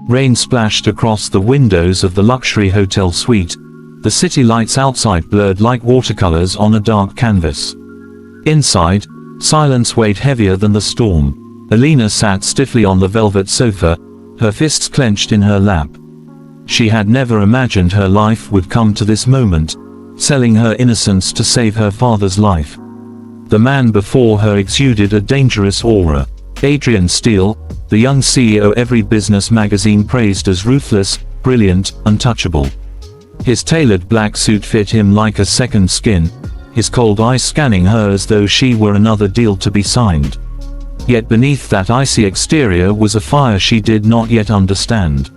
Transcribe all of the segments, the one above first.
Rain splashed across the windows of the luxury hotel suite. The city lights outside blurred like watercolors on a dark canvas. Inside, silence weighed heavier than the storm. Alina sat stiffly on the velvet sofa, her fists clenched in her lap. She had never imagined her life would come to this moment, selling her innocence to save her father's life. The man before her exuded a dangerous aura. Adrian Steele, the young CEO every business magazine praised as ruthless, brilliant, untouchable. His tailored black suit fit him like a second skin, his cold eyes scanning her as though she were another deal to be signed. Yet beneath that icy exterior was a fire she did not yet understand.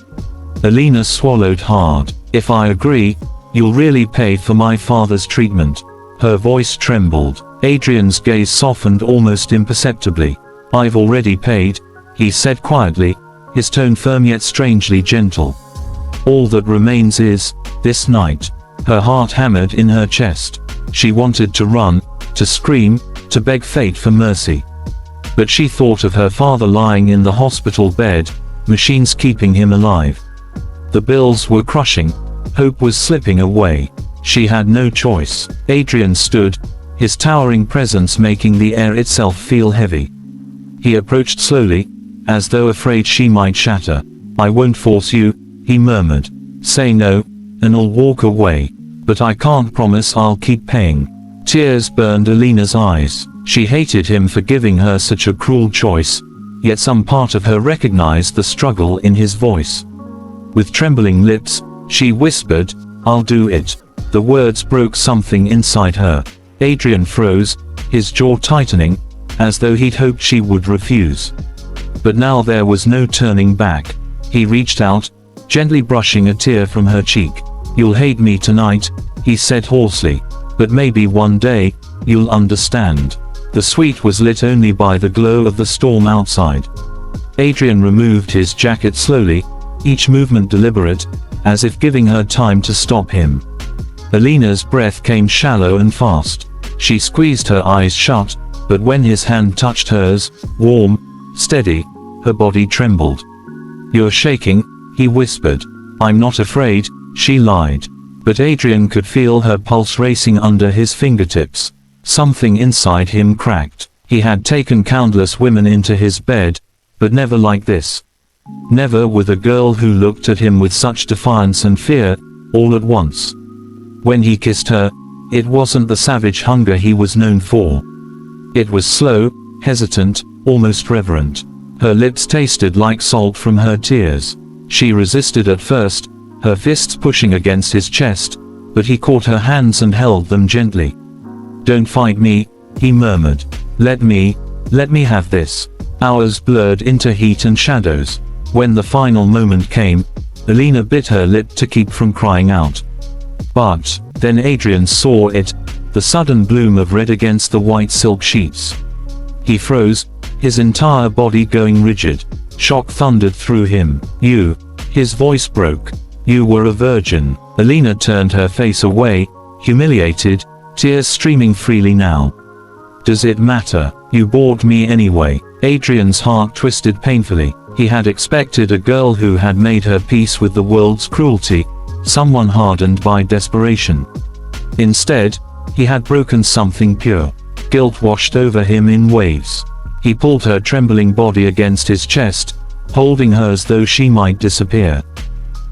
Alina swallowed hard. "If I agree, you'll really pay for my father's treatment." Her voice trembled. Adrian's gaze softened almost imperceptibly. "I've already paid," he said quietly, his tone firm yet strangely gentle. "All that remains is, this night." Her heart hammered in her chest. She wanted to run, to scream, to beg fate for mercy. But she thought of her father lying in the hospital bed, machines keeping him alive. The bills were crushing, hope was slipping away. She had no choice. Adrian stood, his towering presence making the air itself feel heavy. He approached slowly, as though afraid she might shatter. "I won't force you," he murmured. "Say no, and I'll walk away. But I can't promise I'll keep paying." Tears burned Alina's eyes. She hated him for giving her such a cruel choice, yet some part of her recognized the struggle in his voice. With trembling lips, she whispered, "I'll do it." The words broke something inside her. Adrian froze, his jaw tightening, as though he'd hoped she would refuse. But now there was no turning back. He reached out, gently brushing a tear from her cheek. "You'll hate me tonight," he said hoarsely. "But maybe one day, you'll understand." The suite was lit only by the glow of the storm outside. Adrian removed his jacket slowly, each movement deliberate, as if giving her time to stop him. Alina's breath came shallow and fast. She squeezed her eyes shut, but when his hand touched hers, warm, steady, her body trembled. "You're shaking," he whispered. "I'm not afraid," she lied. But Adrian could feel her pulse racing under his fingertips. Something inside him cracked. He had taken countless women into his bed, but never like this. Never with a girl who looked at him with such defiance and fear, all at once. When he kissed her, it wasn't the savage hunger he was known for. It was slow, hesitant, almost reverent. Her lips tasted like salt from her tears. She resisted at first, her fists pushing against his chest, but he caught her hands and held them gently. "Don't fight me," he murmured. Let me have this." Hours blurred into heat and shadows. When the final moment came, Alina bit her lip to keep from crying out. But then Adrian saw it, the sudden bloom of red against the white silk sheets. He froze, his entire body going rigid. Shock thundered through him. "You," his voice broke. "You were a virgin." Alina turned her face away, humiliated, tears streaming freely now. "Does it matter? You bored me anyway." Adrian's heart twisted painfully. He had expected a girl who had made her peace with the world's cruelty, someone hardened by desperation. Instead, he had broken something pure. Guilt washed over him in waves. He pulled her trembling body against his chest, holding her as though she might disappear.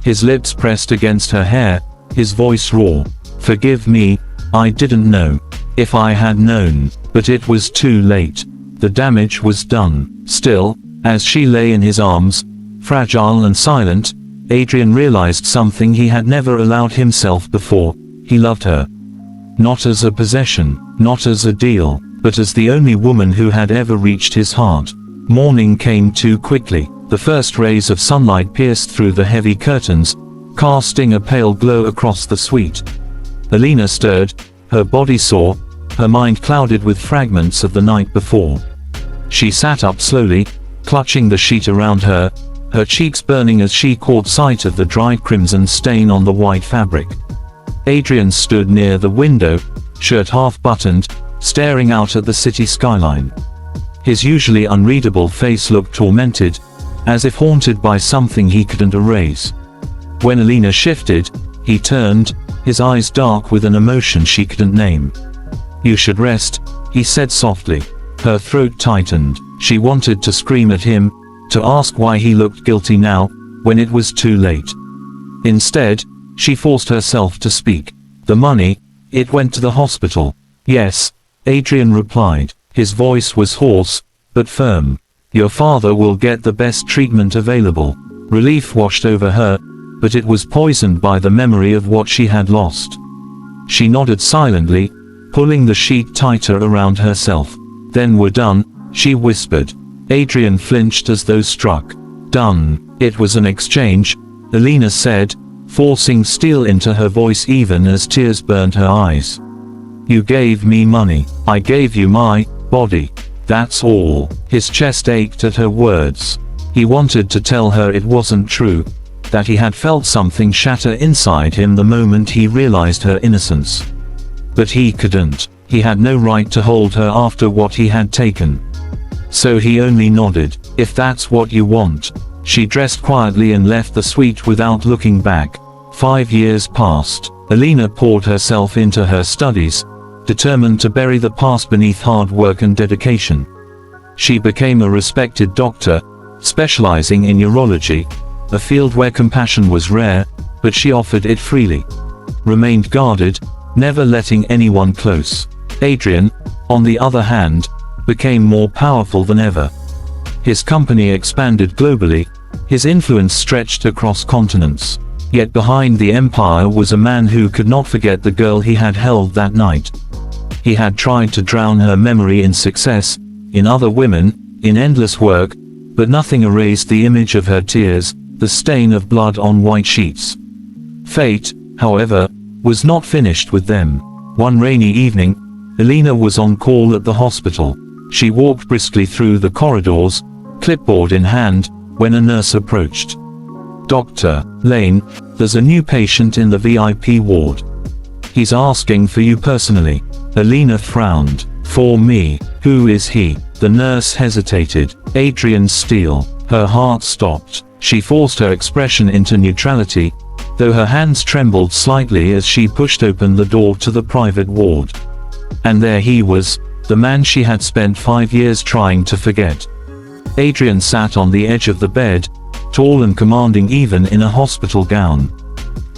His lips pressed against her hair, his voice raw. "Forgive me, I didn't know. If I had known." But it was too late. The damage was done. Still, as she lay in his arms, fragile and silent, Adrian realized something he had never allowed himself before. He loved her. Not as a possession, not as a deal, but as the only woman who had ever reached his heart. Morning came too quickly. The first rays of sunlight pierced through the heavy curtains, casting a pale glow across the suite. Alina stirred, her body sore, her mind clouded with fragments of the night before. She sat up slowly, clutching the sheet around her, her cheeks burning as she caught sight of the dried crimson stain on the white fabric. Adrian stood near the window, shirt half buttoned, staring out at the city skyline. His usually unreadable face looked tormented, as if haunted by something he couldn't erase. When Alina shifted, he turned, his eyes dark with an emotion she couldn't name. "You should rest," he said softly. Her throat tightened. She wanted to scream at him, to ask why he looked guilty now, when it was too late. Instead, she forced herself to speak. "The money, it went to the hospital." "Yes," Adrian replied. His voice was hoarse, but firm. "Your father will get the best treatment available." Relief washed over her, but it was poisoned by the memory of what she had lost. She nodded silently, pulling the sheet tighter around herself. "Then we're done," she whispered. Adrian flinched as though struck. "Done." "It was an exchange," Alina said, forcing steel into her voice even as tears burned her eyes. "You gave me money. I gave you my body. That's all." His chest ached at her words. He wanted to tell her it wasn't true, that he had felt something shatter inside him the moment he realized her innocence. But he couldn't. He had no right to hold her after what he had taken. So he only nodded. "If that's what you want." She dressed quietly and left the suite without looking back. 5 years passed. Alina poured herself into her studies, determined to bury the past beneath hard work and dedication. She became a respected doctor, specializing in urology, a field where compassion was rare, but she offered it freely. Remained guarded, never letting anyone close. Adrian, on the other hand, became more powerful than ever. His company expanded globally, his influence stretched across continents. Yet behind the empire was a man who could not forget the girl he had held that night. He had tried to drown her memory in success, in other women, in endless work, but nothing erased the image of her tears, the stain of blood on white sheets. Fate, however, was not finished with them. One rainy evening, Alina was on call at the hospital. She walked briskly through the corridors, clipboard in hand, when a nurse approached. "Dr. Lane, there's a new patient in the VIP ward. He's asking for you personally." Alina frowned. "For me? Who is he?" The nurse hesitated. "Adrian Steele." Her heart stopped. She forced her expression into neutrality, though her hands trembled slightly as she pushed open the door to the private ward. And there he was, the man she had spent 5 years trying to forget. Adrian sat on the edge of the bed, tall and commanding even in a hospital gown.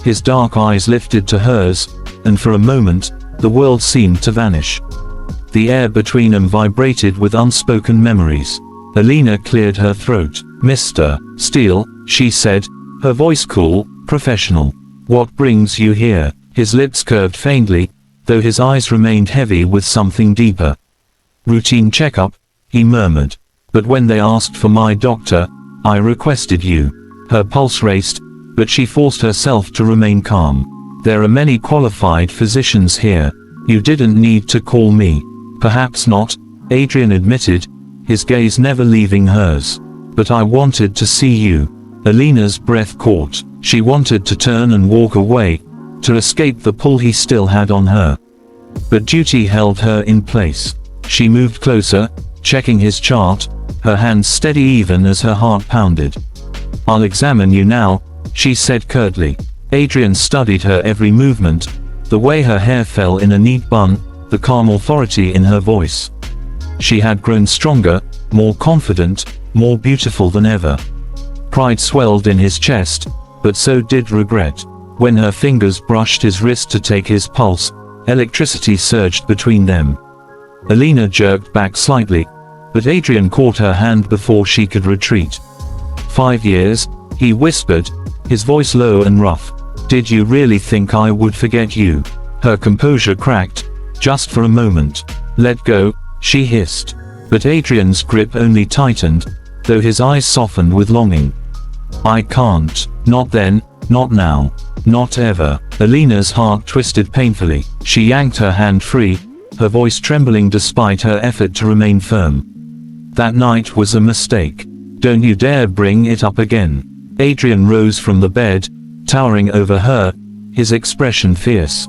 His dark eyes lifted to hers, and for a moment, the world seemed to vanish. The air between them vibrated with unspoken memories. Alina cleared her throat. "Mr. Steele," she said, her voice cool, professional. "What brings you here?" His lips curved faintly, though his eyes remained heavy with something deeper. "Routine checkup," he murmured. "But when they asked for my doctor, I requested you." Her pulse raced, but she forced herself to remain calm. "There are many qualified physicians here. You didn't need to call me." "Perhaps not," Adrian admitted, his gaze never leaving hers. "But I wanted to see you." Alina's breath caught. She wanted to turn and walk away, to escape the pull he still had on her. But duty held her in place. She moved closer, checking his chart, her hands steady even as her heart pounded. "I'll examine you now," she said curtly. Adrian studied her every movement, the way her hair fell in a neat bun, the calm authority in her voice. She had grown stronger, more confident, more beautiful than ever. Pride swelled in his chest, but so did regret. When her fingers brushed his wrist to take his pulse, electricity surged between them. Alina jerked back slightly, but Adrian caught her hand before she could retreat. 5 years, he whispered, his voice low and rough. "Did you really think I would forget you?" Her composure cracked, just for a moment. "Let go," she hissed. But Adrian's grip only tightened, though his eyes softened with longing. "I can't. Not then, not now. Not ever." Alina's heart twisted painfully. She yanked her hand free, her voice trembling despite her effort to remain firm. "That night was a mistake. Don't you dare bring it up again." Adrian rose from the bed, towering over her, his expression fierce.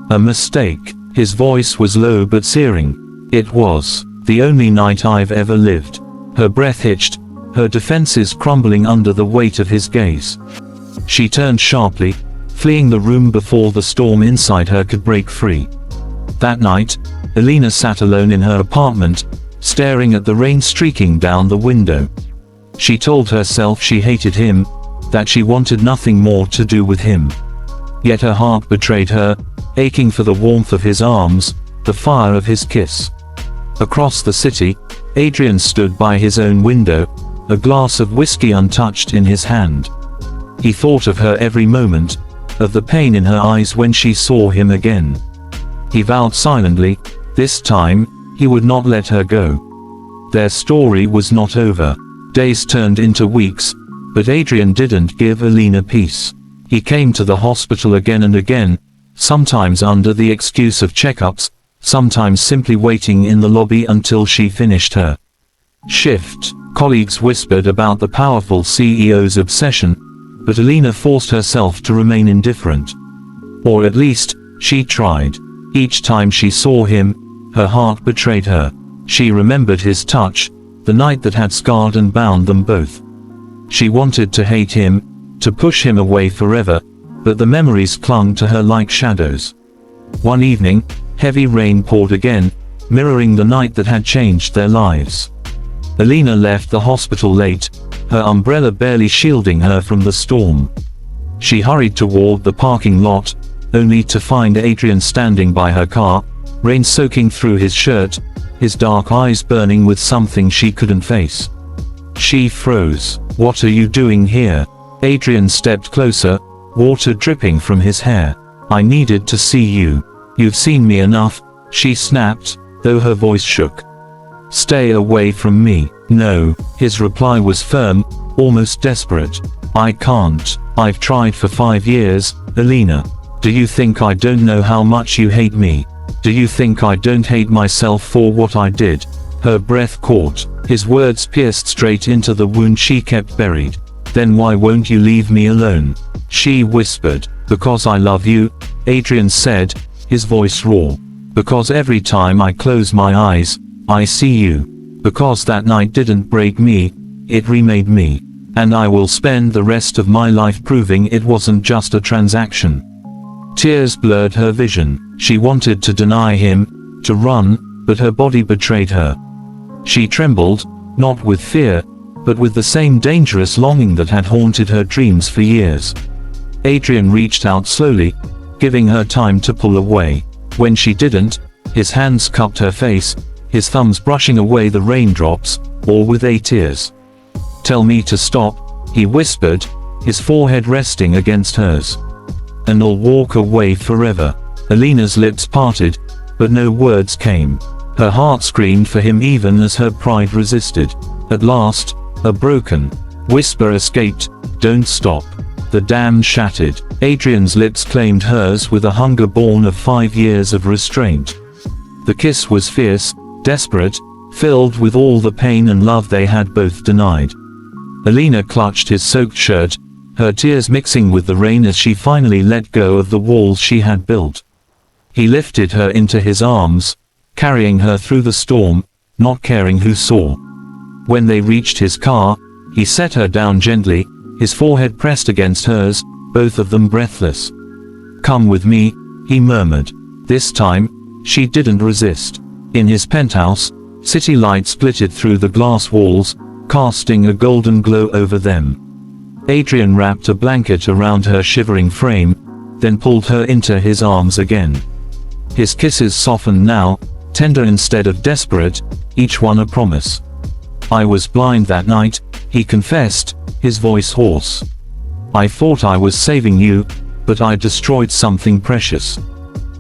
"A mistake." His voice was low but searing. "It was the only night I've ever lived." Her breath hitched, her defenses crumbling under the weight of his gaze. She turned sharply, fleeing the room before the storm inside her could break free. That night, Alina sat alone in her apartment, staring at the rain streaking down the window. She told herself she hated him, that she wanted nothing more to do with him. Yet her heart betrayed her, aching for the warmth of his arms, the fire of his kiss. Across the city, Adrian stood by his own window, a glass of whiskey untouched in his hand. He thought of her every moment, of the pain in her eyes when she saw him again. He vowed silently, this time, he would not let her go. Their story was not over. Days turned into weeks, but Adrian didn't give Alina peace. He came to the hospital again and again, sometimes under the excuse of checkups, sometimes simply waiting in the lobby until she finished her shift. Colleagues whispered about the powerful CEO's obsession, but Alina forced herself to remain indifferent. Or at least, she tried. Each time she saw him, her heart betrayed her. She remembered his touch, the night that had scarred and bound them both. She wanted to hate him, to push him away forever, but the memories clung to her like shadows. One evening, heavy rain poured again, mirroring the night that had changed their lives. Alina left the hospital late, her umbrella barely shielding her from the storm. She hurried toward the parking lot, only to find Adrian standing by her car, rain soaking through his shirt, his dark eyes burning with something she couldn't face. She froze. "What are you doing here?" Adrian stepped closer, water dripping from his hair. "I needed to see you. You've seen me enough," she snapped, though her voice shook. "Stay away from me." "No." His reply was firm, almost desperate. "I can't. I've tried for 5 years, Alina. Do you think I don't know how much you hate me? Do you think I don't hate myself for what I did?" Her breath caught. His words pierced straight into the wound she kept buried. "Then why won't you leave me alone?" she whispered. "Because I love you," Adrian said, his voice raw. "Because every time I close my eyes, I see you. Because that night didn't break me, it remade me. And I will spend the rest of my life proving it wasn't just a transaction." Tears blurred her vision. She wanted to deny him, to run, but her body betrayed her. She trembled, not with fear, but with the same dangerous longing that had haunted her dreams for years. Adrian reached out slowly, giving her time to pull away. When she didn't, his hands cupped her face, his thumbs brushing away the raindrops, all with tears. "Tell me to stop," he whispered, his forehead resting against hers. "And I'll walk away forever." Alina's lips parted, but no words came. Her heart screamed for him even as her pride resisted. At last, a broken whisper escaped, "Don't stop." The dam shattered. Adrian's lips claimed hers with a hunger born of 5 years of restraint. The kiss was fierce, desperate, filled with all the pain and love they had both denied. Alina clutched his soaked shirt, her tears mixing with the rain as she finally let go of the walls she had built. He lifted her into his arms, carrying her through the storm, not caring who saw. When they reached his car, he set her down gently, his forehead pressed against hers, both of them breathless. "Come with me," he murmured. This time, she didn't resist. In his penthouse, city lights glittered through the glass walls, casting a golden glow over them. Adrian wrapped a blanket around her shivering frame, then pulled her into his arms again. His kisses softened now, tender instead of desperate, each one a promise. "I was blind that night," he confessed, his voice hoarse. "I thought I was saving you, but I destroyed something precious.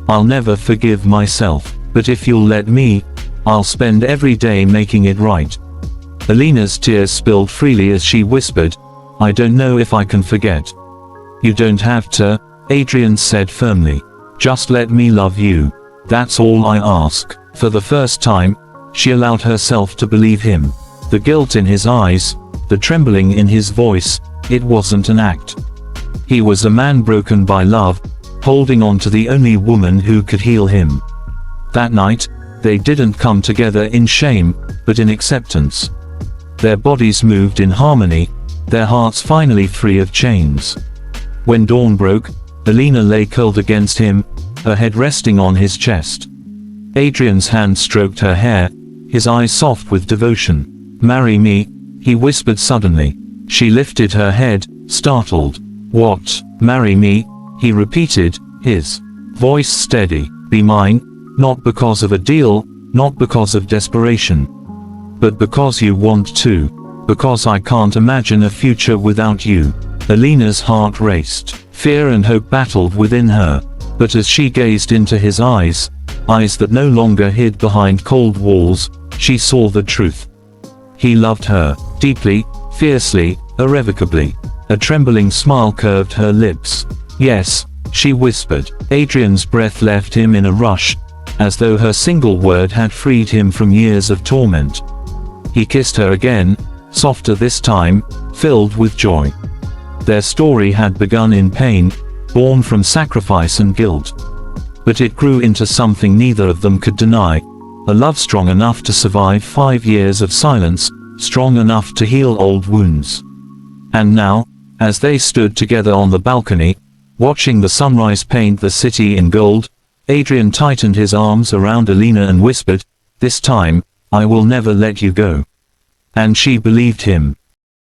I'll never forgive myself, but if you'll let me, I'll spend every day making it right." Alina's tears spilled freely as she whispered, "I don't know if I can forget." "You don't have to," Adrian said firmly. "Just let me love you. That's all I ask." For the first time, she allowed herself to believe him. The guilt in his eyes, the trembling in his voice, it wasn't an act. He was a man broken by love, holding on to the only woman who could heal him. That night, they didn't come together in shame, but in acceptance. Their bodies moved in harmony, their hearts finally free of chains. When dawn broke, Alina lay curled against him, her head resting on his chest. Adrian's hand stroked her hair, his eyes soft with devotion. "Marry me," he whispered suddenly. She lifted her head, startled. "What? Marry me?" he repeated, his voice steady. "Be mine, not because of a deal, not because of desperation, but because you want to. Because I can't imagine a future without you." Alina's heart raced. Fear and hope battled within her. But as she gazed into his eyes that no longer hid behind cold walls, she saw the truth. He loved her, deeply, fiercely, irrevocably. A trembling smile curved her lips. "Yes," she whispered. Adrian's breath left him in a rush, as though her single word had freed him from years of torment. He kissed her again, softer this time, filled with joy. Their story had begun in pain, born from sacrifice and guilt. But it grew into something neither of them could deny, a love strong enough to survive 5 years of silence, strong enough to heal old wounds. And now, as they stood together on the balcony, watching the sunrise paint the city in gold, Adrian tightened his arms around Alina and whispered, "This time, I will never let you go." And she believed him.